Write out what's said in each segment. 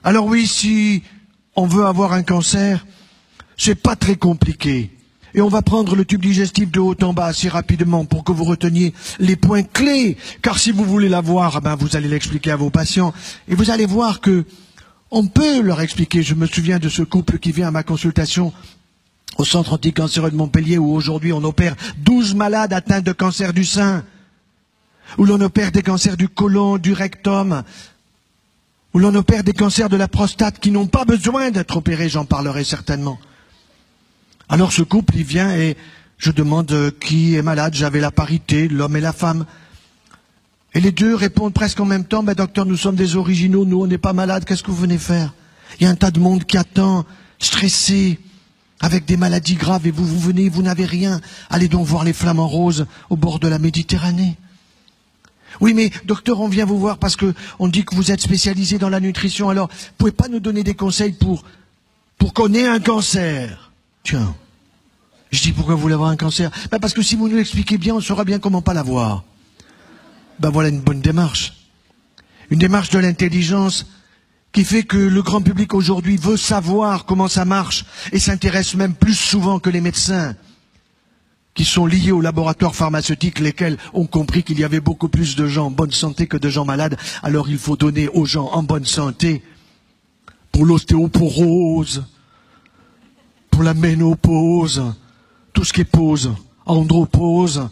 Alors oui, si on veut avoir un cancer, c'est pas très compliqué. Et on va prendre le tube digestif de haut en bas assez rapidement pour que vous reteniez les points clés. Car si vous voulez l'avoir, ben vous allez l'expliquer à vos patients. Et vous allez voir que on peut leur expliquer. Je me souviens de ce couple qui vient à ma consultation au centre anticancéreux de Montpellier où aujourd'hui on opère 12 malades atteints de cancer du sein, où l'on opère des cancers du côlon, du rectum, où l'on opère des cancers de la prostate qui n'ont pas besoin d'être opérés, j'en parlerai certainement. Alors ce couple, il vient et je demande qui est malade, j'avais la parité, l'homme et la femme. Et les deux répondent presque en même temps, docteur, nous sommes des originaux, nous on n'est pas malades, qu'est-ce que vous venez faire? Il y a un tas de monde qui attend, stressé, avec des maladies graves, et vous venez, vous n'avez rien. Allez donc voir les flamants roses au bord de la Méditerranée. Oui, mais docteur, on vient vous voir parce que on dit que vous êtes spécialisé dans la nutrition, alors vous pouvez pas nous donner des conseils pour qu'on ait un cancer? Tiens, je dis pourquoi vous voulez avoir un cancer? Parce que si vous nous l'expliquez bien, on saura bien comment pas l'avoir. Voilà une bonne démarche. Une démarche de l'intelligence qui fait que le grand public aujourd'hui veut savoir comment ça marche et s'intéresse même plus souvent que les médecins qui sont liés aux laboratoires pharmaceutiques, lesquels ont compris qu'il y avait beaucoup plus de gens en bonne santé que de gens malades. Alors il faut donner aux gens en bonne santé pour l'ostéoporose, pour la ménopause, tout ce qui est pause, andropause.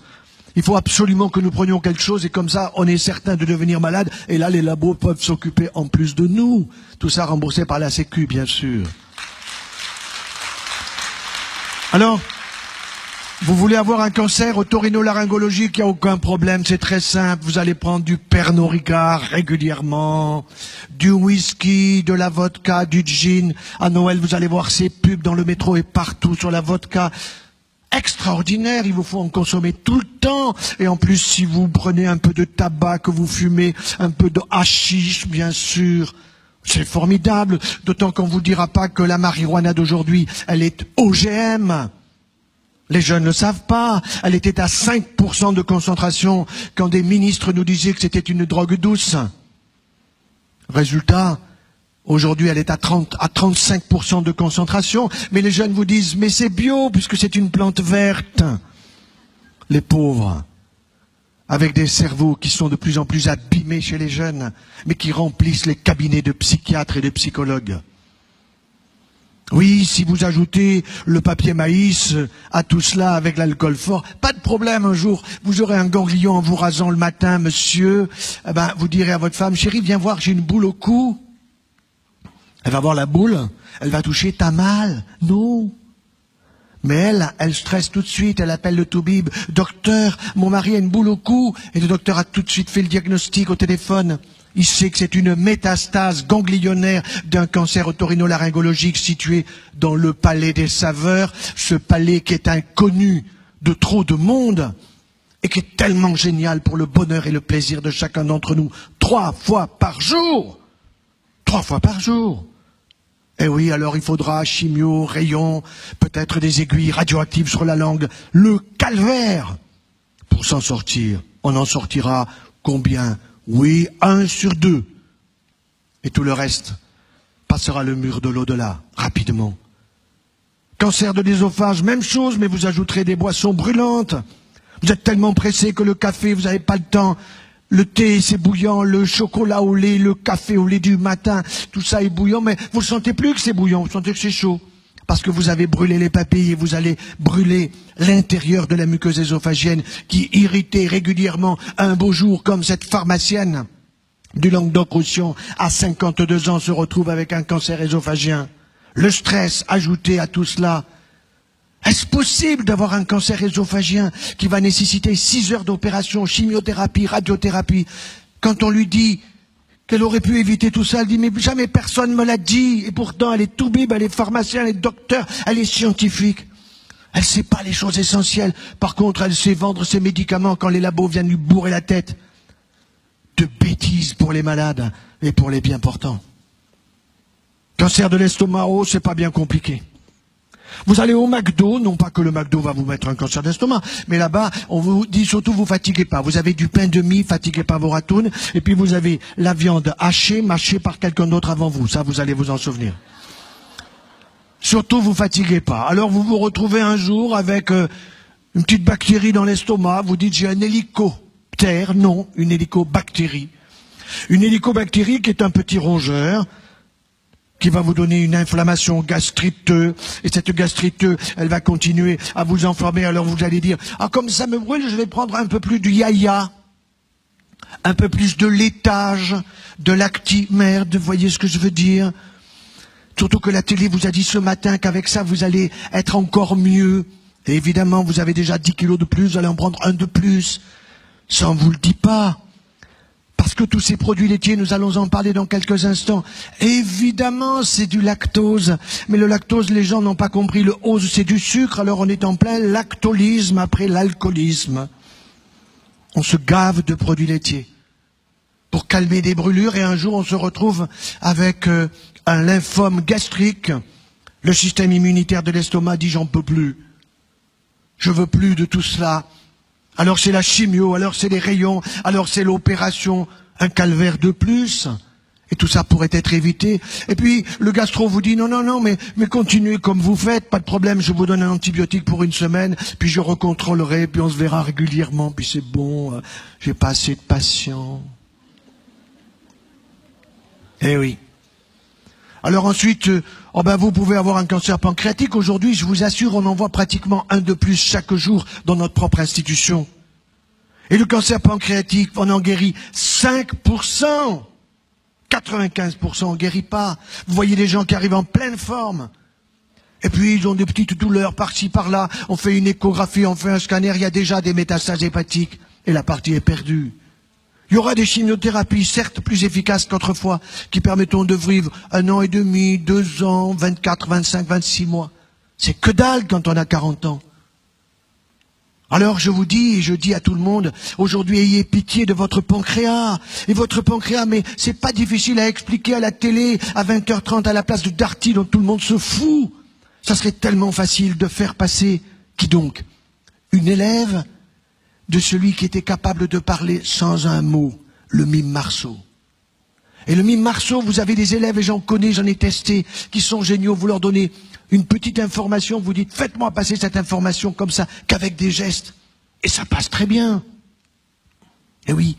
Il faut absolument que nous prenions quelque chose et comme ça, on est certain de devenir malade. Et là, les labos peuvent s'occuper en plus de nous. Tout ça remboursé par la Sécu, bien sûr. Alors, vous voulez avoir un cancer otorhinolaryngologique, il n'y a aucun problème, c'est très simple. Vous allez prendre du Pernod Ricard régulièrement, du whisky, de la vodka, du gin. À Noël, vous allez voir ces pubs dans le métro et partout sur la vodka. Extraordinaire, il vous faut en consommer tout le temps. Et en plus, si vous prenez un peu de tabac, que vous fumez un peu de hashish, bien sûr, c'est formidable. D'autant qu'on ne vous dira pas que la marijuana d'aujourd'hui, elle est OGM. Les jeunes ne le savent pas. Elle était à 5% de concentration quand des ministres nous disaient que c'était une drogue douce. Résultat, aujourd'hui, elle est à 35% de concentration. Mais les jeunes vous disent, mais c'est bio, puisque c'est une plante verte. Les pauvres, avec des cerveaux qui sont de plus en plus abîmés chez les jeunes, mais qui remplissent les cabinets de psychiatres et de psychologues. Oui, si vous ajoutez le papier maïs à tout cela avec l'alcool fort, pas de problème, un jour, vous aurez un ganglion en vous rasant le matin, monsieur. Vous direz à votre femme, chérie, viens voir, j'ai une boule au cou. Elle va voir la boule, elle va toucher, t'as mal? Non. Mais elle stresse tout de suite, elle appelle le toubib. Docteur, mon mari a une boule au cou. Et le docteur a tout de suite fait le diagnostic au téléphone. Il sait que c'est une métastase ganglionnaire d'un cancer otorhinolaryngologique situé dans le palais des saveurs. Ce palais qui est inconnu de trop de monde et qui est tellement génial pour le bonheur et le plaisir de chacun d'entre nous. 3 fois par jour. 3 fois par jour. Eh oui, alors il faudra chimio, rayons, peut-être des aiguilles radioactives sur la langue. Le calvaire pour s'en sortir. On en sortira combien? Oui, 1 sur 2. Et tout le reste passera le mur de l'au-delà, rapidement. Cancer de l'ésophage, même chose, mais vous ajouterez des boissons brûlantes. Vous êtes tellement pressé que le café, vous n'avez pas le temps. Le thé, c'est bouillant, le chocolat au lait, le café au lait du matin, tout ça est bouillant, mais vous ne sentez plus que c'est bouillant, vous sentez que c'est chaud. Parce que vous avez brûlé les papilles et vous allez brûler l'intérieur de la muqueuse ésophagienne qui, irritée régulièrement, un beau jour, comme cette pharmacienne du Languedoc-Roussillon, à 52 ans, se retrouve avec un cancer ésophagien. Le stress ajouté à tout cela. Est-ce possible d'avoir un cancer ésophagien qui va nécessiter 6 heures d'opération, chimiothérapie, radiothérapie? Quand on lui dit qu'elle aurait pu éviter tout ça, elle dit mais jamais personne me l'a dit. Et pourtant elle est toubib, elle est pharmacienne, elle est docteur, elle est scientifique. Elle sait pas les choses essentielles. Par contre, elle sait vendre ses médicaments quand les labos viennent lui bourrer la tête. De bêtises pour les malades et pour les bien portants. Cancer de l'estomac, oh, c'est pas bien compliqué. Vous allez au McDo, non pas que le McDo va vous mettre un cancer d'estomac, mais là-bas, on vous dit surtout vous fatiguez pas. Vous avez du pain de mie, fatiguez pas vos ratounes, et puis vous avez la viande hachée, mâchée par quelqu'un d'autre avant vous. Ça, vous allez vous en souvenir. Surtout, vous fatiguez pas. Alors, vous vous retrouvez un jour avec une petite bactérie dans l'estomac. Vous dites, j'ai un hélicoptère. Non, une hélicobactérie. Une hélicobactérie qui est un petit rongeur qui va vous donner une inflammation gastriteux, et cette gastrite, elle va continuer à vous enflammer, alors vous allez dire, ah comme ça me brûle, je vais prendre un peu plus de yaya, un peu plus de laitage, de lactimerde, vous voyez ce que je veux dire? Surtout que la télé vous a dit ce matin qu'avec ça vous allez être encore mieux, et évidemment vous avez déjà 10 kilos de plus, vous allez en prendre un de plus, ça on vous le dit pas. Parce que tous ces produits laitiers, nous allons en parler dans quelques instants. Évidemment, c'est du lactose. Mais le lactose, les gens n'ont pas compris. Le ose, c'est du sucre. Alors on est en plein lactolisme après l'alcoolisme. On se gave de produits laitiers pour calmer des brûlures. Et un jour, on se retrouve avec un lymphome gastrique. Le système immunitaire de l'estomac dit, j'en peux plus. Je veux plus de tout cela. Alors c'est la chimio, alors c'est les rayons, alors c'est l'opération, un calvaire de plus. Et tout ça pourrait être évité. Et puis le gastro vous dit non, mais continuez comme vous faites, pas de problème, je vous donne un antibiotique pour une semaine, puis je recontrôlerai, puis on se verra régulièrement, puis c'est bon, j'ai pas assez de patients. Eh oui. Alors ensuite, vous pouvez avoir un cancer pancréatique. Aujourd'hui, je vous assure, on en voit pratiquement un de plus chaque jour dans notre propre institution. Et le cancer pancréatique, on en guérit 5%. 95%, on ne guérit pas. Vous voyez des gens qui arrivent en pleine forme. Et puis, ils ont des petites douleurs par-ci, par-là. On fait une échographie, on fait un scanner, il y a déjà des métastases hépatiques. Et la partie est perdue. Il y aura des chimiothérapies, certes plus efficaces qu'autrefois, qui permettront de vivre 1 an et demi, 2 ans, 24, 25, 26 mois. C'est que dalle quand on a 40 ans. Alors je vous dis, et je dis à tout le monde, aujourd'hui ayez pitié de votre pancréas. Et votre pancréas, mais c'est pas difficile à expliquer à la télé, à 20h30 à la place de Darty dont tout le monde se fout. Ça serait tellement facile de faire passer, qui donc? Une élève de celui qui était capable de parler sans un mot, le mime Marceau. Et le mime Marceau, vous avez des élèves, et j'en connais, j'en ai testé, qui sont géniaux, vous leur donnez une petite information, vous dites, faites-moi passer cette information comme ça, qu'avec des gestes. Et ça passe très bien. Et oui,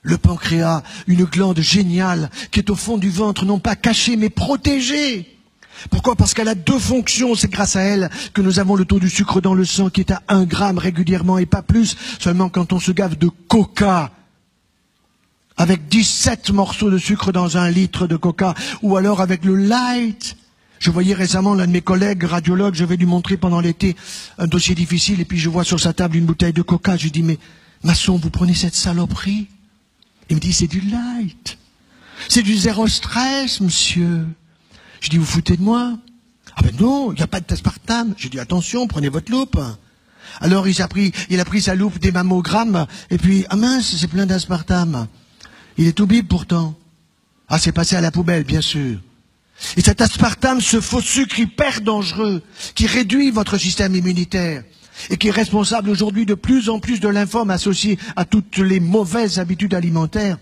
le pancréas, une glande géniale, qui est au fond du ventre, non pas cachée, mais protégée. Pourquoi? Parce qu'elle a 2 fonctions, c'est grâce à elle que nous avons le taux du sucre dans le sang qui est à 1 gramme régulièrement et pas plus, seulement quand on se gave de coca, avec 17 morceaux de sucre dans 1 litre de coca, ou alors avec le light. Je voyais récemment l'un de mes collègues radiologues, je vais lui montrer pendant l'été un dossier difficile, et puis je vois sur sa table une bouteille de coca, je lui dis, mais maçon, vous prenez cette saloperie? Il me dit, c'est du light. C'est du 0 stress, monsieur. Je dis, vous foutez de moi? Ah ben non, il n'y a pas d'aspartame. Je dis, attention, prenez votre loupe. Alors il a pris sa loupe des mammogrammes, et puis, ah mince, c'est plein d'aspartame. Il est tout bip pourtant. Ah, c'est passé à la poubelle, bien sûr. Et cet aspartame, ce faux sucre hyper dangereux, qui réduit votre système immunitaire, et qui est responsable aujourd'hui de plus en plus de lymphomes associés à toutes les mauvaises habitudes alimentaires,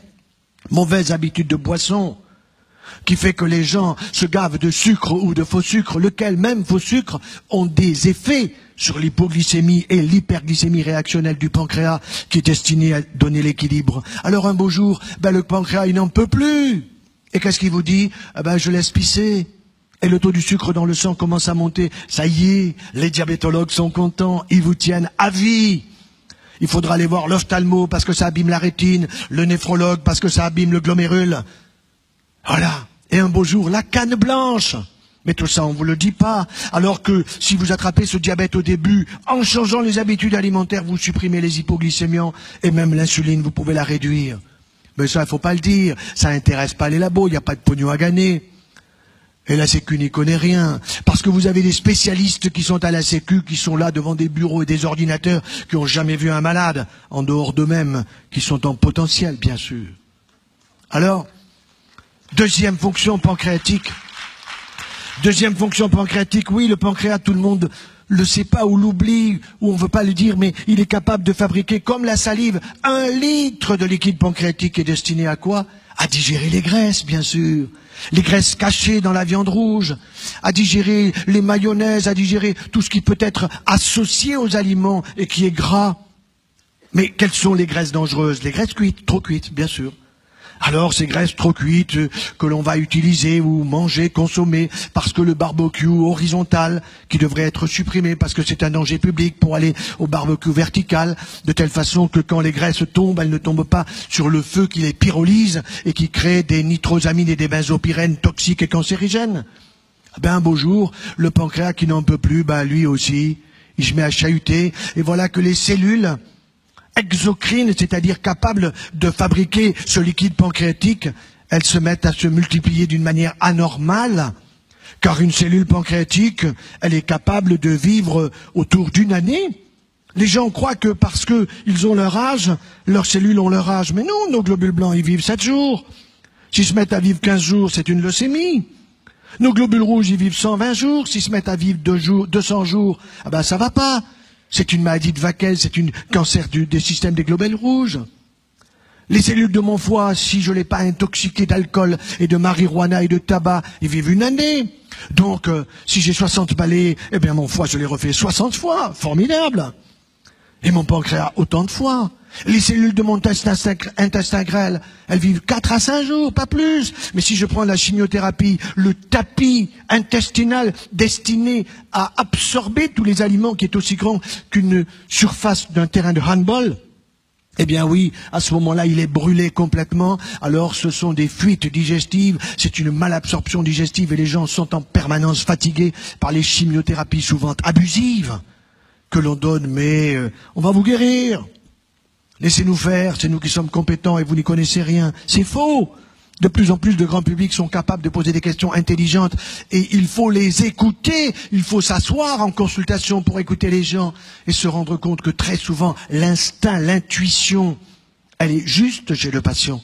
mauvaises habitudes de boisson, qui fait que les gens se gavent de sucre ou de faux sucre, lequel même faux sucre ont des effets sur l'hypoglycémie et l'hyperglycémie réactionnelle du pancréas qui est destiné à donner l'équilibre. Alors un beau jour, le pancréas il n'en peut plus. Et qu'est-ce qu'il vous dit? Je laisse pisser. Et le taux du sucre dans le sang commence à monter. Ça y est, les diabétologues sont contents, ils vous tiennent à vie. Il faudra aller voir l'ophtalmo parce que ça abîme la rétine, le néphrologue parce que ça abîme le glomérule. Voilà. Et un beau jour, la canne blanche. Mais tout ça, on vous le dit pas. Alors que si vous attrapez ce diabète au début, en changeant les habitudes alimentaires, vous supprimez les hypoglycémiants et même l'insuline, vous pouvez la réduire. Mais ça, il faut pas le dire. Ça intéresse pas les labos, il n'y a pas de pognon à gagner. Et la Sécu n'y connaît rien. Parce que vous avez des spécialistes qui sont à la Sécu, qui sont là devant des bureaux et des ordinateurs, qui n'ont jamais vu un malade, en dehors d'eux-mêmes, qui sont en potentiel, bien sûr. Alors, deuxième fonction pancréatique. Deuxième fonction pancréatique, oui, le pancréas, tout le monde le sait pas ou l'oublie, ou on veut pas le dire, mais il est capable de fabriquer, comme la salive, 1 litre de liquide pancréatique est destiné à quoi? À digérer les graisses, bien sûr. Les graisses cachées dans la viande rouge, à digérer les mayonnaises, à digérer tout ce qui peut être associé aux aliments et qui est gras. Mais quelles sont les graisses dangereuses? Les graisses cuites, trop cuites, bien sûr. Alors ces graisses trop cuites que l'on va utiliser ou manger, consommer, parce que le barbecue horizontal, qui devrait être supprimé parce que c'est un danger public pour aller au barbecue vertical, de telle façon que quand les graisses tombent, elles ne tombent pas sur le feu qui les pyrolyse et qui crée des nitrosamines et des benzopyrènes toxiques et cancérigènes. Ben un beau jour, le pancréas qui n'en peut plus, lui aussi, il se met à chahuter, et voilà que les cellules exocrines, c'est-à-dire capables de fabriquer ce liquide pancréatique, elles se mettent à se multiplier d'une manière anormale, car une cellule pancréatique, elle est capable de vivre autour d'une année. Les gens croient que parce qu'ils ont leur âge, leurs cellules ont leur âge. Mais non, nos globules blancs, ils vivent 7 jours. S'ils se mettent à vivre 15 jours, c'est une leucémie. Nos globules rouges, ils vivent 120 jours. S'ils se mettent à vivre 200 jours, ça va pas. C'est une maladie de Vaquel, c'est un cancer des systèmes des globules rouges. Les cellules de mon foie, si je ne l'ai pas intoxiqué d'alcool et de marijuana et de tabac, ils vivent une année. Donc, si j'ai 60 balais, mon foie, je l'ai refait 60 fois. Formidable. Et mon pancréas, autant de fois. Les cellules de mon intestin grêle, elles vivent 4 à 5 jours, pas plus. Mais si je prends la chimiothérapie, le tapis intestinal destiné à absorber tous les aliments qui est aussi grand qu'une surface d'un terrain de handball, oui, à ce moment-là, il est brûlé complètement. Alors, ce sont des fuites digestives, c'est une malabsorption digestive et les gens sont en permanence fatigués par les chimiothérapies souvent abusives que l'on donne, mais on va vous guérir. Laissez-nous faire, c'est nous qui sommes compétents et vous n'y connaissez rien. C'est faux. De plus en plus de grands publics sont capables de poser des questions intelligentes et il faut les écouter. Il faut s'asseoir en consultation pour écouter les gens et se rendre compte que très souvent, l'instinct, l'intuition, elle est juste chez le patient.